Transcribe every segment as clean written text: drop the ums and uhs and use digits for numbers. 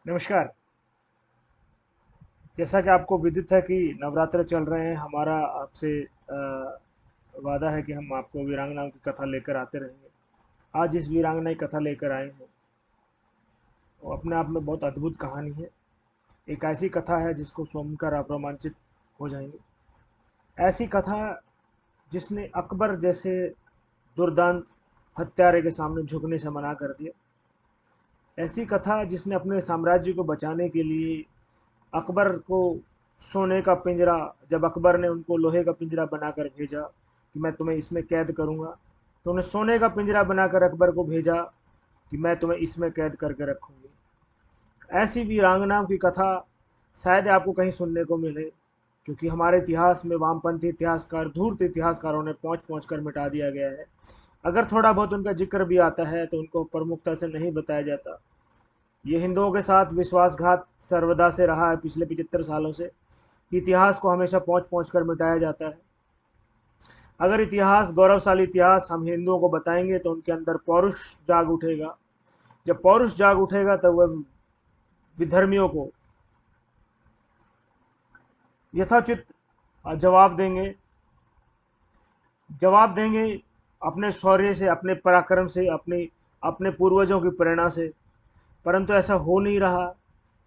नमस्कार। जैसा कि आपको विदित है कि नवरात्र चल रहे हैं, हमारा आपसे वादा है कि हम आपको वीरांगनाओं की कथा लेकर आते रहेंगे। आज इस वीरांगना की कथा लेकर आए हैं, वो अपने आप में बहुत अद्भुत कहानी है। एक ऐसी कथा है जिसको सुनकर आप रोमांचित हो जाएंगे। ऐसी कथा जिसने अकबर जैसे दुर्दांत हत्यारे के सामने झुकने से मना कर दिया। ऐसी कथा जिसने अपने साम्राज्य को बचाने के लिए अकबर को सोने का पिंजरा, जब अकबर ने उनको लोहे का पिंजरा बनाकर भेजा कि मैं तुम्हें इसमें कैद करूंगा, तो उन्हें सोने का पिंजरा बनाकर अकबर को भेजा कि मैं तुम्हें इसमें कैद करके रखूंगी। ऐसी वीरांगनाओं की कथा शायद आपको कहीं सुनने को मिले, क्योंकि हमारे इतिहास में वामपंथी इतिहासकार, धूर्त इतिहासकारों ने पहुंच पहुंच कर मिटा दिया गया है। अगर थोड़ा बहुत उनका जिक्र भी आता है तो उनको प्रमुखता से नहीं बताया जाता। ये हिंदुओं के साथ विश्वासघात सर्वदा से रहा है पिछले 75 सालों से। इतिहास को हमेशा पहुंच पहुंच कर मिटाया जाता है। अगर इतिहास, गौरवशाली इतिहास हम हिंदुओं को बताएंगे तो उनके अंदर पौरुष जाग उठेगा। जब पौरुष जाग उठेगा तब वह विधर्मियों को यथोचित जवाब देंगे। जवाब देंगे अपने शौर्य से, अपने पराक्रम से, अपने अपने पूर्वजों की प्रेरणा से। परंतु ऐसा हो नहीं रहा।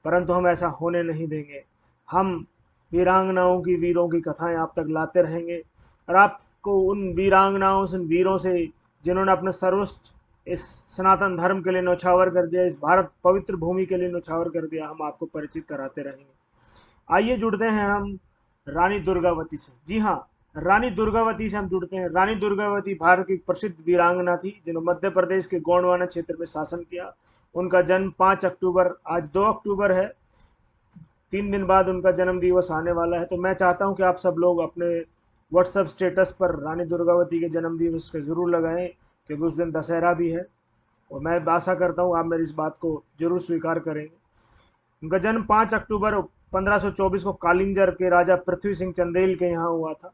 परंतु हम ऐसा होने नहीं देंगे। हम वीरांगनाओं की, वीरों की कथाएं आप तक लाते रहेंगे, और आपको उन वीरांगनाओं से, उन वीरों से जिन्होंने अपने सर्वोच्च इस सनातन धर्म के लिए नौछावर कर दिया, इस भारत पवित्र भूमि के लिए नौछावर कर दिया, हम आपको परिचित कराते रहेंगे। आइए जुड़ते हैं हम रानी दुर्गावती से। जी हाँ, रानी दुर्गावती से हम जुड़ते हैं। रानी दुर्गावती भारत की एक प्रसिद्ध वीरांगना थी जिन्होंने मध्य प्रदेश के गोंडवाना क्षेत्र में शासन किया। उनका जन्म 5 अक्टूबर, आज 2 अक्टूबर है, 3 दिन बाद उनका जन्म दिवस आने वाला है। तो मैं चाहता हूं कि आप सब लोग अपने व्हाट्सएप स्टेटस पर रानी दुर्गावती के जन्म दिवस के जरूर लगाएं, क्योंकि उस दिन दशहरा भी है। और मैं आशा करता हूं आप मेरी इस बात को जरूर स्वीकार करेंगे। उनका जन्म 5 अक्टूबर 1524 को कालिंजर के राजा पृथ्वी सिंह चंदेल के यहाँ हुआ था।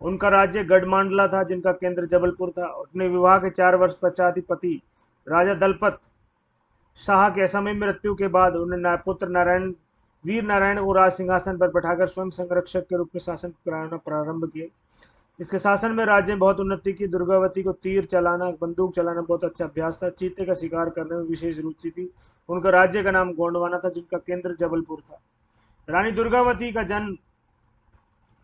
उनका राज्य गढ़मांडला था, जिनका केंद्र जबलपुर था। अपने विवाह के 4 वर्ष पश्चात ही पति राजा दलपत शाह के असमय मृत्यु के बाद उन्हें पुत्र नारायण, वीर नारायण को राज सिंहासन पर बैठाकर स्वयं संरक्षक के रूप में शासन कराना प्रारंभ किए। इसके शासन में राज्य में बहुत उन्नति की। दुर्गावती को तीर चलाना, बंदूक चलाना बहुत अच्छा अभ्यास था। चीते का शिकार करने में विशेष रुचि थी। उनका राज्य का नाम गोंडवाना था, जिनका केंद्र जबलपुर था। रानी दुर्गावती का जन्म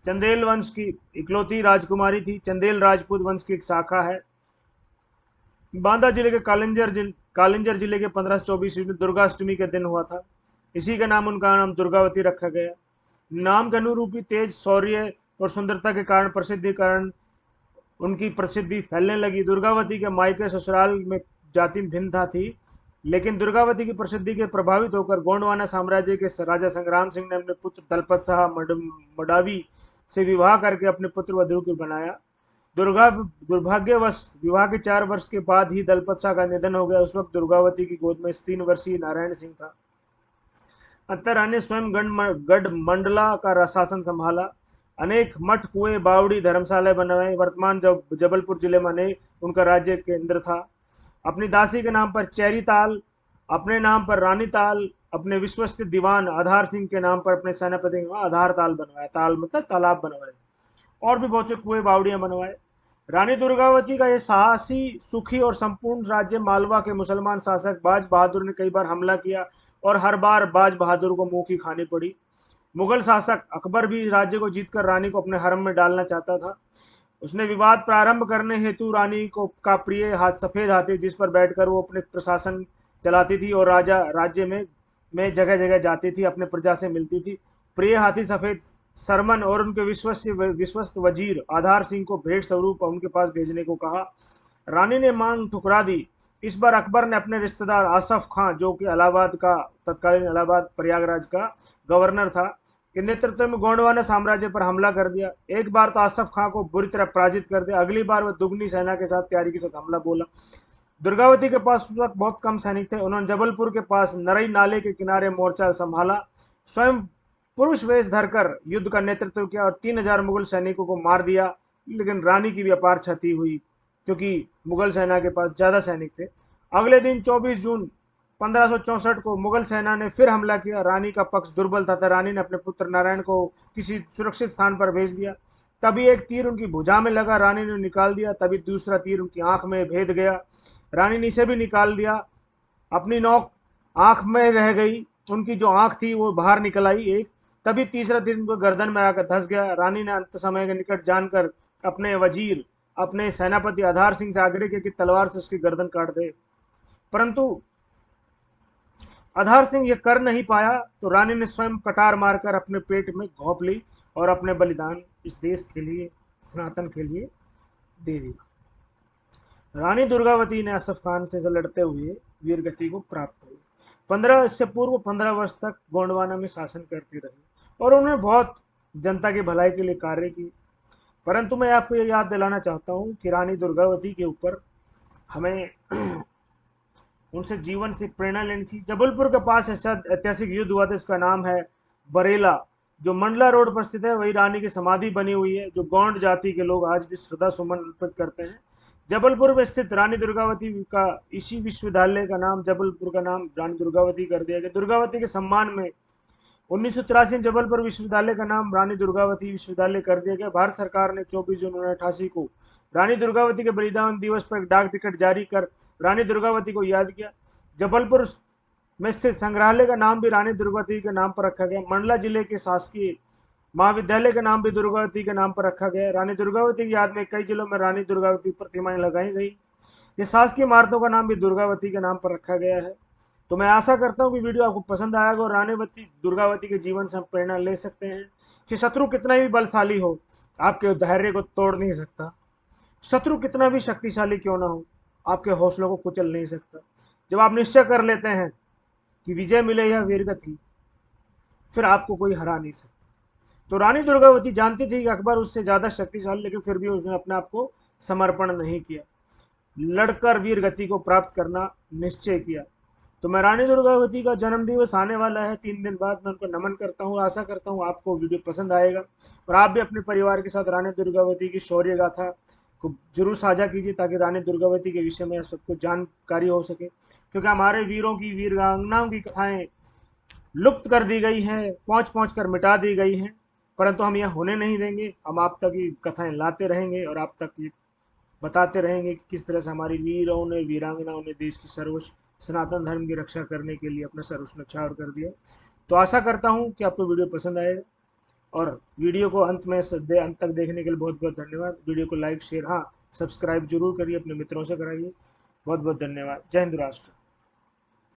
चंदेल वंश की इकलौती राजकुमारी थी। चंदेल राजपूत वंश की एक शाखा है। बांदा जिले के कालिंजर जिले के 1524 में दुर्गाष्टमी के दिन हुआ था। इसी का नाम, उनका नाम दुर्गावती रखा गया। नाम के अनुरूप ही तेज, शौर्य और सुंदरता के कारण, प्रसिद्धि कारण उनकी प्रसिद्धि फैलने लगी। दुर्गावती के मायके ससुराल में जाति भिन्नता थी, लेकिन दुर्गावती की प्रसिद्धि के प्रभावित होकर गोंडवाना साम्राज्य के राजा संग्राम सिंह ने अपने पुत्र दलपत शाह मडावी से विवाह करके अपने पुत्र वधु को बनाया। दुर्भाग्यवश विवाह के 4 वर्ष के बाद ही दलपत शाह का निधन हो गया। उस वक्त दुर्गावती की गोद में 3 वर्षीय नारायण सिंह था। अंतराय ने स्वयं गढ़ मंडला का शासन संभाला। अनेक मठ, कुएं, बावड़ी, धर्मशाला बनवाए। वर्तमान जबलपुर जिले में उनका राज्य केंद्र था। अपनी दासी के नाम पर चैरी ताल, अपने नाम पर रानी ताल, अपने विश्वस्त दीवान आधार सिंह के नाम पर अपने सेनापति के नाम आधार ताल बनवाया। ताल मतलब तालाब बनवाए, और भी बहुत से कुएं, बावड़ियां बनवाए। रानी दुर्गावती का यह साहसी, सुखी और संपूर्ण राज्य मालवा के मुसलमान शासक बाज बहादुर ने कई बार हमला किया, और हर बार बाज बहादुर को मुंह की खानी पड़ी। मुगल शासक अकबर भी राज्य को जीतकर रानी को अपने हरम में डालना चाहता था। उसने विवाद प्रारंभ करने हेतु रानी को का प्रिय सफेद हाथी, जिस पर बैठकर वो अपने प्रशासन चलाती थी और राजा राज्य में जगह जगह जाती थी, अपने प्रजा से मिलती थी। प्रिय हाथी सफेद सरमन और उनके विश्वस्त वजीर आधार सिंह को भेंट स्वरूप उनके पास भेजने को कहा। रानी ने मांग ठुकरा दी। इस बार अकबर ने अपने रिश्तेदार आसफ खां, जो कि इलाहाबाद का, तत्कालीन इलाहाबाद प्रयागराज का गवर्नर था, के नेतृत्व में गोंडवाना साम्राज्य पर हमला कर दिया। एक बार तो आसफ खां को बुरी तरह पराजित कर दिया। अगली बार वह दुगनी सेना के साथ तैयारी के साथ हमला बोला। दुर्गावती के पास उस वक्त बहुत कम सैनिक थे। उन्होंने जबलपुर के पास नरई नाले के किनारे मोर्चा संभाला, स्वयं पुरुष वेश धरकर युद्ध का नेतृत्व किया और 3,000 मुगल सैनिकों को मार दिया। लेकिन रानी की भी अपार क्षति हुई, क्योंकि मुगल सेना के पास ज्यादा सैनिक थे। अगले दिन 24 जून 1564 को मुगल सेना ने फिर हमला किया। रानी का पक्ष दुर्बल था, रानी ने अपने पुत्र नारायण को किसी सुरक्षित स्थान पर भेज दिया। तभी एक तीर उनकी भुजा में लगा, रानी ने निकाल दिया। तभी दूसरा तीर उनकी आंख में भेद गया, रानी ने इसे भी निकाल दिया। अपनी नोक आंख में रह गई, उनकी जो आंख थी वो बाहर निकल आई एक। तभी तीसरा तीर उनको गर्दन में आकर धंस गया। रानी ने अंत समय के निकट जानकर अपने वजीर, अपने सेनापति आधार सिंह से आग्रह किया कि तलवार से उसकी गर्दन काट दे, परंतु आधार सिंह ये कर नहीं पाया। तो रानी ने स्वयं कटार मारकर अपने पेट में घोंप ली और अपने बलिदान इस देश के लिए, सनातन के लिए दे दिया। रानी दुर्गावती ने असफ खान से लड़ते हुए वीरगति को प्राप्त हुई। 15 इससे पूर्व 15 वर्ष तक गोंडवाना में शासन करती रही और उन्होंने बहुत जनता की भलाई के लिए कार्य की। परंतु मैं आपको ये याद दिलाना चाहता हूँ कि रानी दुर्गावती के ऊपर हमें उनसे जीवन से प्रेरणा लेनी थी। जबलपुर के पास ऐसा ऐतिहासिक युद्ध हुआ था, इसका नाम है बरेला, जो मंडला रोड पर स्थित है। वही रानी की समाधि बनी हुई है, जो गौंड जाति के लोग आज भी श्रद्धा सुमन अर्पित करते हैं। जबलपुर में स्थित रानी दुर्गावती का इसी विश्वविद्यालय का नाम, जबलपुर का नाम रानी दुर्गावती कर दिया गया। दुर्गावती के सम्मान में 1983 में जबलपुर विश्वविद्यालय का नाम रानी दुर्गावती विश्वविद्यालय कर दिया गया। भारत सरकार ने 24 जून 1988 को रानी दुर्गावती के बलिदान दिवस पर एक डाक टिकट जारी कर रानी दुर्गावती को याद किया। जबलपुर में स्थित संग्रहालय का नाम भी रानी दुर्गावती के नाम पर रखा गया। मंडला जिले के शासकीय महाविद्यालय का नाम भी दुर्गावती के नाम पर रखा गया। रानी दुर्गावती की याद में कई जिलों में रानी दुर्गावती प्रतिमाएं लगाई गई। ये शासकीय इमारतों का नाम भी दुर्गावती के नाम पर रखा गया है। तो मैं आशा करता हूँ कि वीडियो आपको पसंद आएगा और रानी दुर्गावती के जीवन से हम प्रेरणा ले सकते हैं कि शत्रु कितना भी बलशाली हो, आपके धैर्य को तोड़ नहीं सकता। शत्रु कितना भी शक्तिशाली क्यों ना हो, आपके हौसलों को कुचल नहीं सकता। जब आप निश्चय कर लेते हैं कि विजय मिले या वीरगति, फिर आपको कोई हरा नहीं सकता। तो रानी दुर्गावती जानती थी कि अकबर उससे ज्यादा शक्तिशाली, लेकिन फिर भी उसने अपने आप को समर्पण नहीं किया, लड़कर वीरगति को प्राप्त करना निश्चय किया। तो मैं रानी दुर्गावती का जन्म दिवस आने वाला है 3 दिन बाद, मैं उनको नमन करता हूँ। आशा करता हूँ आपको वीडियो पसंद आएगा और आप भी अपने परिवार के साथ रानी दुर्गावती की शौर्य गाथा को जरूर साझा कीजिए, ताकि रानी दुर्गावती के विषय में सबको जानकारी हो सके। क्योंकि हमारे वीरों की, वीरांगनाओं की कथाएं लुप्त कर दी गई हैं, पहुँच पहुँच कर मिटा दी गई हैं, परंतु हम यह होने नहीं देंगे। हम आप तक ये कथाएं लाते रहेंगे और आप तक ये बताते रहेंगे कि किस तरह से हमारी वीरों ने, वीरांगनाओं ने देश की सर्वोच्च सनातन धर्म की रक्षा करने के लिए अपना सर्वस्व न्यौछावर कर दिया। तो आशा करता हूँ कि आपको वीडियो पसंद आएगा और वीडियो को अंत तक देखने के लिए बहुत बहुत धन्यवाद। वीडियो को लाइक, शेयर, हाँ सब्सक्राइब जरूर करिए, अपने मित्रों से कराइए। बहुत बहुत धन्यवाद। जय हिंद राष्ट्र।